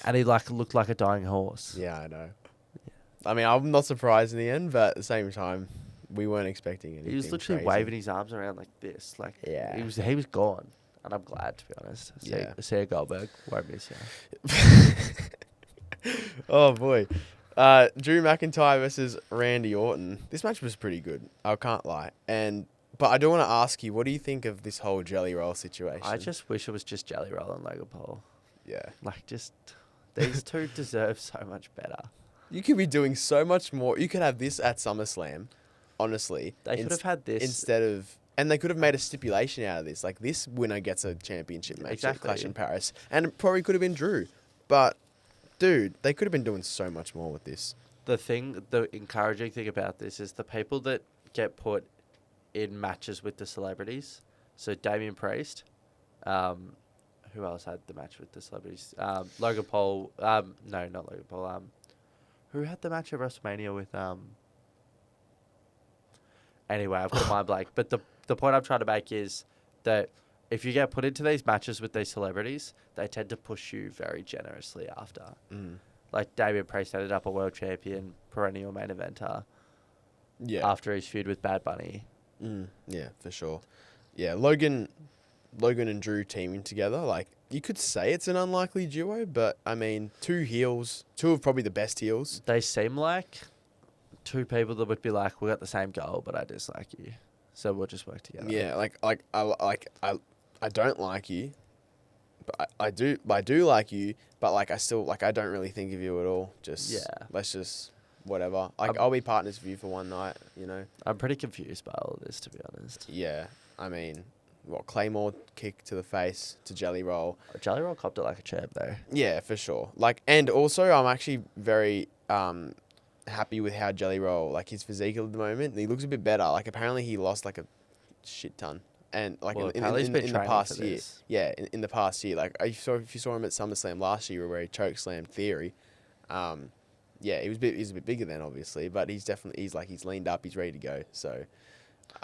And he like looked like a dying horse. Yeah, I know. I mean, I'm not surprised in the end, but at the same time, we weren't expecting anything. He was literally crazy. waving his arms around like this. Like Yeah. he was gone. And I'm glad, to be honest. Yeah. See you, Goldberg. Won't miss you. Oh boy. Drew McIntyre versus Randy Orton. This match was pretty good. I can't lie. But I do want to ask you, what do you think of this whole Jelly Roll situation? I just wish it was just Jelly Roll and Logan Paul. Yeah. Like, just these two deserve so much better. You could be doing so much more. You could have this at SummerSlam, honestly. They should have had this. Instead of... And they could have made a stipulation out of this. Like, this winner gets a championship match at Exactly. Clash in Paris. And it probably could have been Drew. But, dude, they could have been doing so much more with this. The encouraging thing about this is the people that get put in matches with the celebrities. So Damian Priest, who else had the match with the celebrities? Logan Paul. No, not Logan Paul. Who had the match at WrestleMania with? Anyway, I've got my blank. But the point I'm trying to make is that if you get put into these matches with these celebrities, they tend to push you very generously after. Mm. Like Damian Priest ended up a world champion, perennial main eventer. Yeah. After his feud with Bad Bunny. Yeah, for sure. Yeah, Logan and Drew teaming together, like, you could say it's an unlikely duo, but, I mean, two of probably the best heels. They seem like two people that would be like, we got the same goal, but I dislike you, so we'll just work together. Yeah, I don't like you, but I do like you, but, like, I don't really think of you at all. Let's just, whatever. Like, I'll be partners with you for one night, you know? I'm pretty confused by all of this, to be honest. Yeah, I mean... Claymore kick to the face to Jelly Roll. Jelly Roll copped it like a champ, though. Yeah, for sure. Like, and also I'm actually very happy with how Jelly Roll, like, his physique at the moment. He looks a bit better. Like, apparently he lost like a shit ton, and like Well, in apparently he's been the training past for year. this. Yeah, in the past year. Like, if you saw him at SummerSlam last year where he chokeslammed Theory. Yeah, he's a bit bigger then, obviously, but he's leaned up. He's ready to go. So.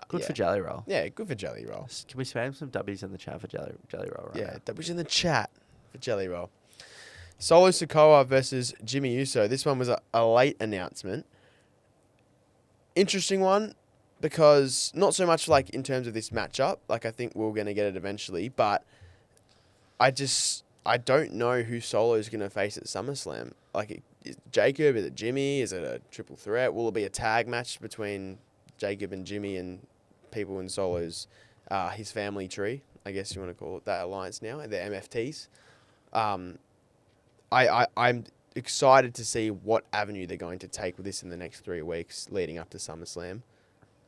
Good yeah. for Jelly Roll. Yeah, good for Jelly Roll. Can we spam some W's in the chat for Jelly Roll right Yeah, now? that was in the chat for Jelly Roll. Solo Sikoa versus Jimmy Uso. This one was a late announcement. Interesting one because not so much like in terms of this matchup. Like, I think we're going to get it eventually, but I don't know who Solo is going to face at SummerSlam. Like, is Jacob? Is it Jimmy? Is it a triple threat? Will it be a tag match between Jacob and Jimmy and people in Solo's his family tree, I guess you want to call it that alliance now, the MFTs. I'm excited to see what avenue they're going to take with this in the next 3 weeks leading up to SummerSlam,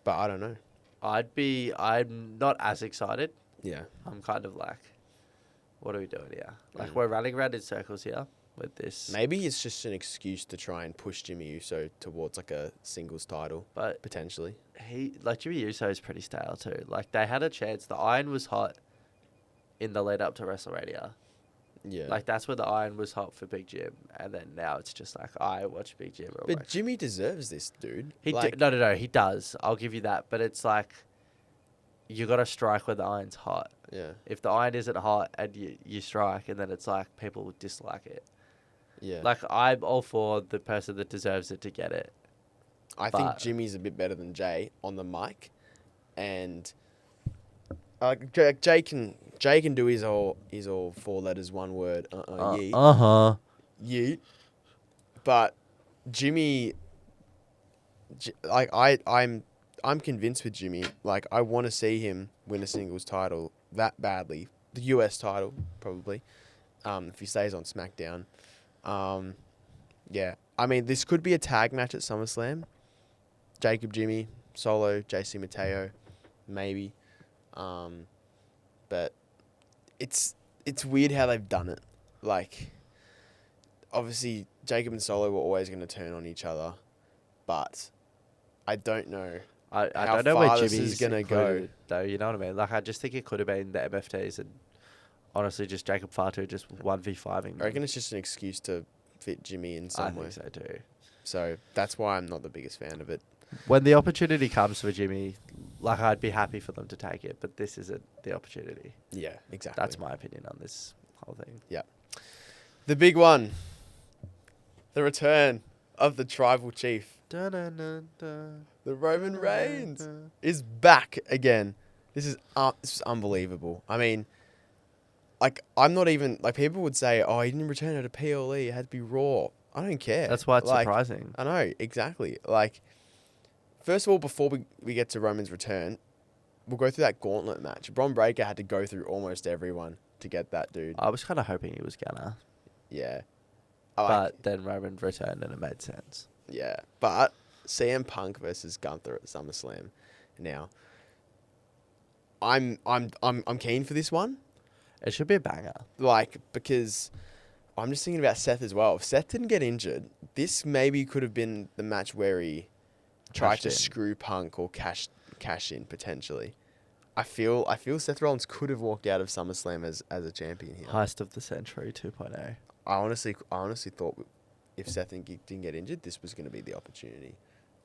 but I don't know. I'm not as excited. Yeah. I'm kind of like, what are we doing here? Like, we're running around in circles here with this. Maybe it's just an excuse to try and push Jimmy Uso towards like a singles title, But potentially. Jimmy Uso is pretty stale too. Like, they had a chance. The iron was hot in the lead up to WrestleMania. Yeah. Like, that's where the iron was hot for Big Jim. And then now it's just like, I watch Big Jim. But Jimmy deserves this, dude. No, he does. I'll give you that. But it's like, you got to strike where the iron's hot. Yeah. If the iron isn't hot and you strike, and then it's like, people would dislike it. Yeah. Like, I'm all for the person that deserves it to get it. I think Jimmy's a bit better than Jay on the mic, and Jay can do his all 4 letters, 1 word. Yeet. Yeet. But Jimmy, I I'm convinced with Jimmy. Like, I want to see him win a singles title that badly. The US title, probably, if he stays on SmackDown. Yeah. I mean, this could be a tag match at SummerSlam. Jacob, Jimmy, Solo, Jacy, Mateo, maybe. But it's weird how they've done it. Like, obviously, Jacob and Solo were always going to turn on each other, but I don't know. I how don't know far where this Jimmy's is gonna go. though. You know what I mean? Like, I just think it could have been the MFTs and honestly just Jacob Fatu just 1v5ing. I reckon it's just an excuse to fit Jimmy in I somewhere. think so too. So that's why I'm not the biggest fan of it. When the opportunity comes for Jimmy, like, I'd be happy for them to take it, but this isn't the opportunity. Yeah, exactly. That's my opinion on this whole thing. Yeah. The big one. The return of the tribal chief. Dun-dun-dun-dun. The Roman Reigns is back again. This is unbelievable. I mean, like, I'm not even... Like, people would say, oh, he didn't return at a PLE. It had to be Raw. I don't care. That's why it's Like, surprising. I know, exactly. Like, first of all, before we get to Roman's return, we'll go through that gauntlet match. Bron Breakker had to go through almost everyone to get that dude. I was kind of hoping he was gonna, Yeah. but then Roman returned and it made sense. Yeah. But CM Punk versus Gunther at SummerSlam. Now, I'm keen for this one. It should be a banger. Like, because I'm just thinking about Seth as well. If Seth didn't get injured, this maybe could have been the match where he tried Cashed to in. screw Punk or cash in potentially. I feel Seth Rollins could have walked out of SummerSlam as a champion here. Heist of the Century 2.0. I honestly thought if Seth didn't get injured, this was going to be the opportunity,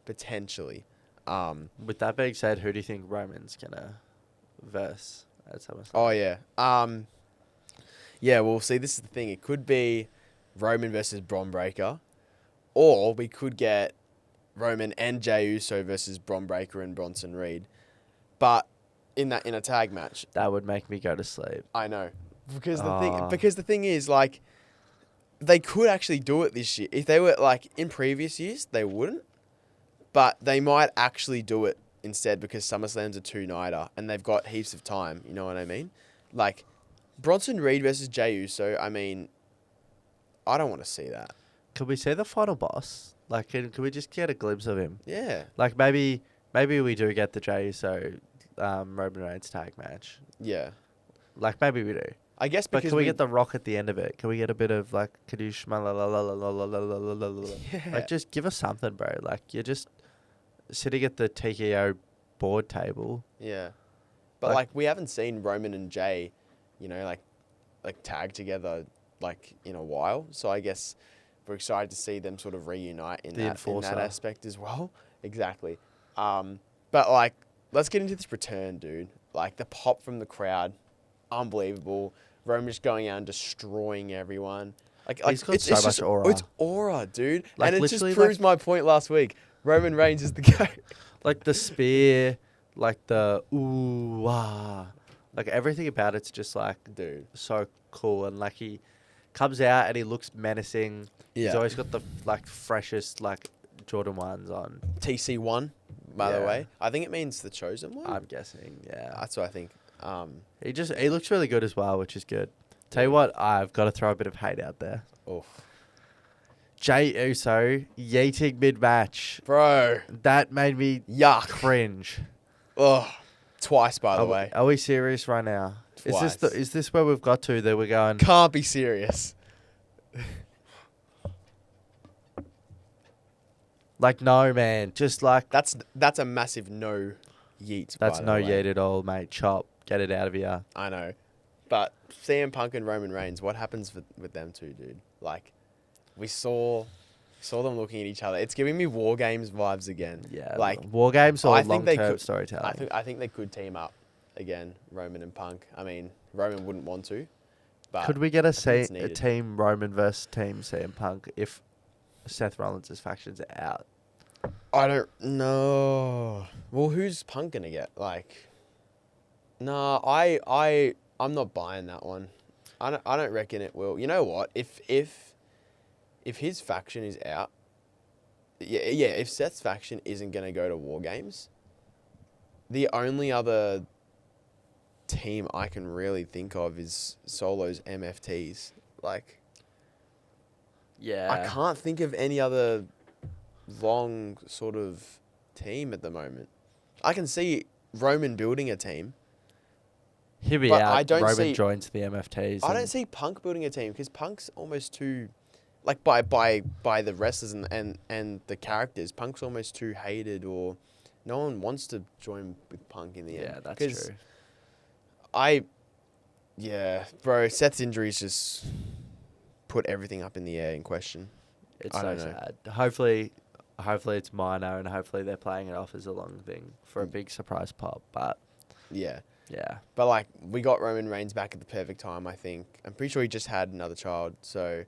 potentially. With that being said, who do you think Roman's gonna verse at SummerSlam? Oh yeah. Yeah. Well, see, this is the thing. It could be Roman versus Bron Breakker, or we could get Roman and Jey Uso versus Bron Breakker and Bronson Reed, but in a tag match. That would make me go to sleep. I know, because Ah. the thing is, like, they could actually do it this year. If they were, like, in previous years, they wouldn't, but they might actually do it instead because SummerSlam's a 2-nighter and they've got heaps of time. You know what I mean? Like, Bronson Reed versus Jey Uso. I mean, I don't want to see that. Could we see the final boss? Like, can we just get a glimpse of him? Yeah. Like, maybe we do get the Jey Uso Roman Reigns tag match. Yeah. Like, maybe we do. I guess But because can we get the Rock at the end of it? Can we get a bit of, like, Yeah. like, just give us something, bro. Like, you're just sitting at the TKO board table. Yeah. But, like, we haven't seen Roman and Jey, you know, like tag together, like, in a while. So I guess we're excited to see them sort of reunite in that aspect as well. Exactly. But, like, let's get into this return, dude. Like, the pop from the crowd, unbelievable. Roman just going out and destroying everyone. Like, He's got so much aura. It's aura, dude. Like, and it just literally, proves my point last week. Roman Reigns is the guy. Like, the spear, like, the ooh, wah. Like, everything about it's just, like, Dude. so cool. And, like, he comes out and he looks menacing. Yeah. He's always got the, like, freshest, like, Jordan 1s on. TC1, by the Yeah. way. I think it means the chosen one. I'm guessing, yeah. That's what I think. He looks really good as well, which is good. Tell you what, I've got to throw a bit of hate out there. Oh, Jey Uso yeeting mid-match. bro. That made me Yuck. cringe. Oh, twice, by the way. Are we serious right now? Twice. Is this where we've got to that we're going? Can't be serious. Like, no, man. Just like That's a massive no yeet. that's by no the way. yeet at all, mate. Chop. Get it out of here. I know. But CM Punk and Roman Reigns, what happens with them two, dude? Like, we saw them looking at each other. It's giving me War Games vibes again. Yeah. Like, War Games or I think they long-term could- storytelling. I think they could team up again, Roman and Punk. I mean, Roman wouldn't want to, but Could we get a think it's a needed. team Roman versus team CM Punk if Seth Rollins' factions are out? I don't know. Well, who's Punk gonna get? Like, nah, I'm not buying that one. I don't reckon it will. You know what? If his faction is out, yeah, if Seth's faction isn't gonna go to War Games, The only other team I can really think of is Solo's MFTs. Like, Yeah. I can't think of any other long sort of team at the moment. I can see Roman building a team. He'll be but out. I don't Roman see- joins the MFTs. I and- don't see Punk building a team because Punk's almost too, like by the wrestlers and the characters, Punk's almost too hated, or no one wants to join with Punk in the end. Yeah, that's 'Cause true. Bro, Seth's injuries just put everything up in the air in question. It's I so don't know. sad. Hopefully it's minor, and hopefully they're playing it off as a long thing for a big surprise pop. But Yeah. yeah, But, like, we got Roman Reigns back at the perfect time, I think. I'm pretty sure he just had another child, so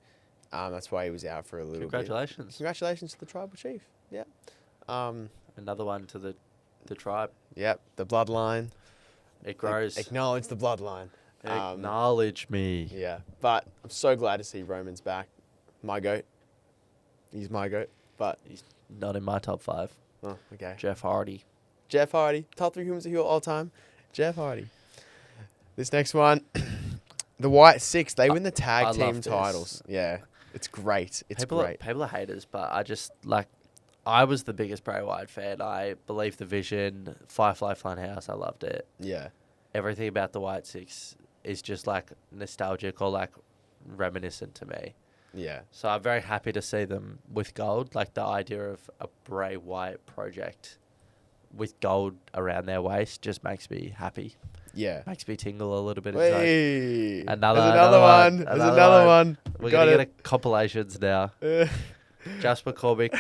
that's why he was out for a little bit. congratulations. Congratulations to the tribal chief. Yeah. Another one to the tribe. Yep, the bloodline. It grows. Acknowledge the bloodline. Acknowledge me. Yeah, but I'm so glad to see Roman's back. My goat. He's my goat. But, He's not in my top 5. oh, okay. Jeff Hardy. Jeff Hardy, top 3 humans of heel all time. Jeff Hardy. This next one, the Wyatt Six. They win the I tag love team this. titles. Yeah, it's great. It's great. People are haters, but I just I was the biggest Bray Wyatt fan. I believe the vision. Firefly Funhouse. I loved it. Yeah, Everything about the Wyatt Six is just like nostalgic or like reminiscent to me. yeah, So I'm very happy to see them with gold. Like the idea of a Bray Wyatt project with gold around their waist just makes me happy. yeah. Makes me tingle a little bit inside. Hey, Another there's another one. one. There's another one. We're Got going to it. get a compilations now. Jasper Corbick,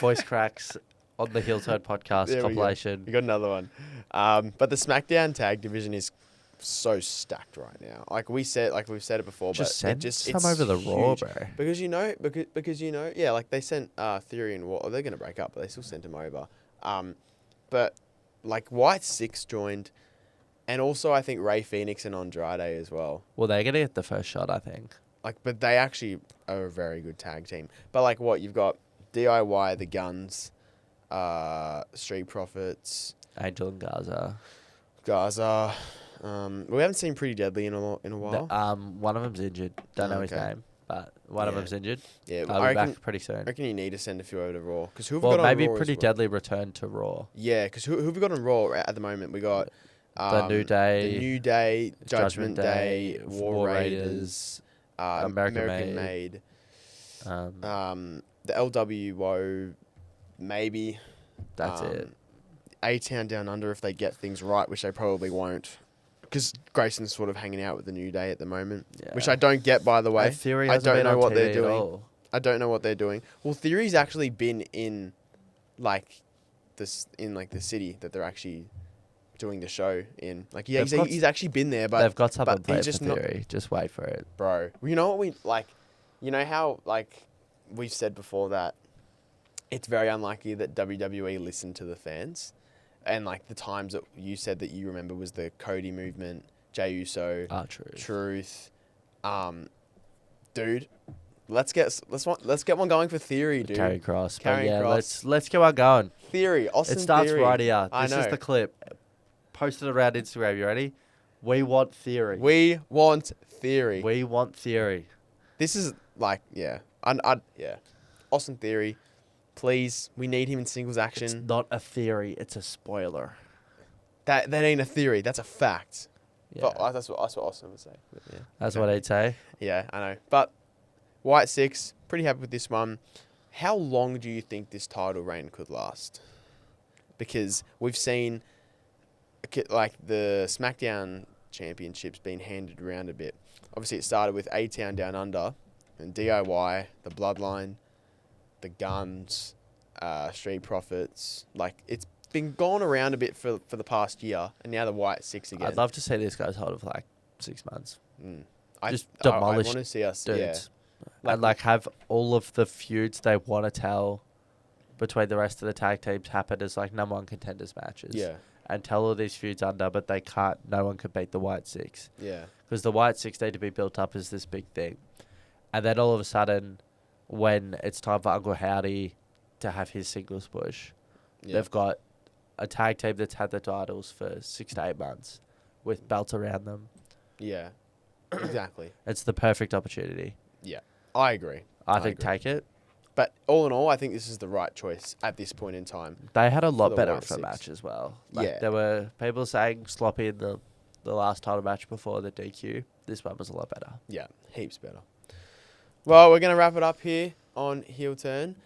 voice cracks on the Heel Turn podcast There we go. compilation. We got another one. But the SmackDown tag division is so stacked right now. Like we've said it before. Just but send some it's over the Raw, huge. bro. Because yeah, like they sent Theory and War. They're gonna break up, but they still sent him over. But like White Six joined, and also I think Rey Fenix and Andrade as well. Well, they're going to get the first shot, I think. Like, but they actually are a very good tag team. But like, what you've got DIY, the Guns, Street Profits, Angel and Gaza. We haven't seen Pretty Deadly in a while. One of them's injured. Don't know his Okay. name, but one of Yeah. them's injured. Yeah, I'll I be reckon. back pretty soon. I reckon you need to send a few over to Raw because who have we Well, got on maybe Raw as Pretty well? Deadly return to Raw. Yeah, because who have we got on Raw at the moment? We got The New Day, the New Day, Judgment Day, War Raiders, American Made, um, the LWO, maybe. that's it. A-Town Down Under if they get things right, which they probably won't. Because Grayson's sort of hanging out with the New Day at the moment, which Yeah. I don't get, by the way. Theory I hasn't don't been know on what TV they're at doing. all. I don't know what they're doing. Well, Theory's actually been in, like, the city that they're actually doing the show in. Like, yeah, he's actually been there, but They've got something but planned he's for just not, Theory. Just wait for it. bro. You know what we like? You know how like we've said before that it's very unlikely that WWE listened to the fans, and like the times that you said that you remember was the Cody movement, Jey Uso, Truth, dude. Let's get one going for Theory, dude. Carry Cross. But Carrying yeah, Cross. let's get one going. Theory, Austin It starts Theory. right here. I This is know. the clip. Posted around Instagram. You ready? We want Theory. We want Theory. We want Theory. This is like, yeah. Yeah. Austin Theory, please. We need him in singles action. It's not a theory. It's a spoiler. That ain't a theory. That's a fact. Yeah. But that's what Austin would say. But yeah. That's what I'd say. Yeah, I know. But White Six, pretty happy with this one. How long do you think this title reign could last? Because we've seen like the SmackDown championships being handed around a bit. Obviously, it started with A-Town Down Under and DIY, the Bloodline, the Guns, Street Profits. Like, it's been going around a bit for the past year, and now the White Six again. I'd love to see these guys hold it for like 6 months. Just I demolish want to see us, dudes. yeah. And like have all of the feuds they want to tell between the rest of the tag teams happen as like number one contenders matches. Yeah, And tell all these feuds under, but they can't. No one could beat the White Six. yeah. Because the White Six need to be built up as this big thing. And then all of a sudden, when it's time for Uncle Howdy to have his singles push, Yeah. they've got a tag team that's had the titles for 6 to 8 months with belts around them. Yeah, exactly. It's the perfect opportunity. Yeah, I agree. I think agree. take it. But all in all, I think this is the right choice at this point in time. They had a lot the better White of a Six. match as well. Like, Yeah. there were people saying sloppy in the last title match before the DQ. This one was a lot better. Yeah, heaps better. Well, we're going to wrap it up here on Heel Turn.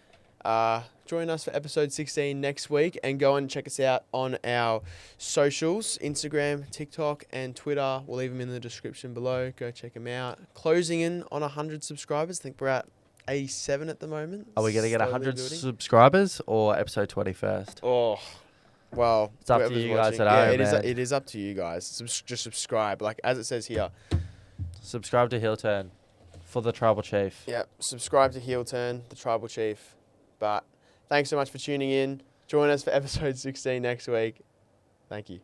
Join us for episode 16 next week and go and check us out on our socials, Instagram, TikTok, and Twitter. We'll leave them in the description below. Go check them out. Closing in on 100 subscribers. I think we're at 87 at the moment. Are we going to get Slowly 100 building. subscribers or episode 21st? Oh, well, It's up to whoever's you guys watching. at home, Yeah, man. it is up to you guys. Just subscribe, like as it says here. Subscribe to Heel Turn for the Tribal Chief. Yep, subscribe to Heel Turn, the Tribal Chief. But thanks so much for tuning in. Join us for episode 16 next week. Thank you.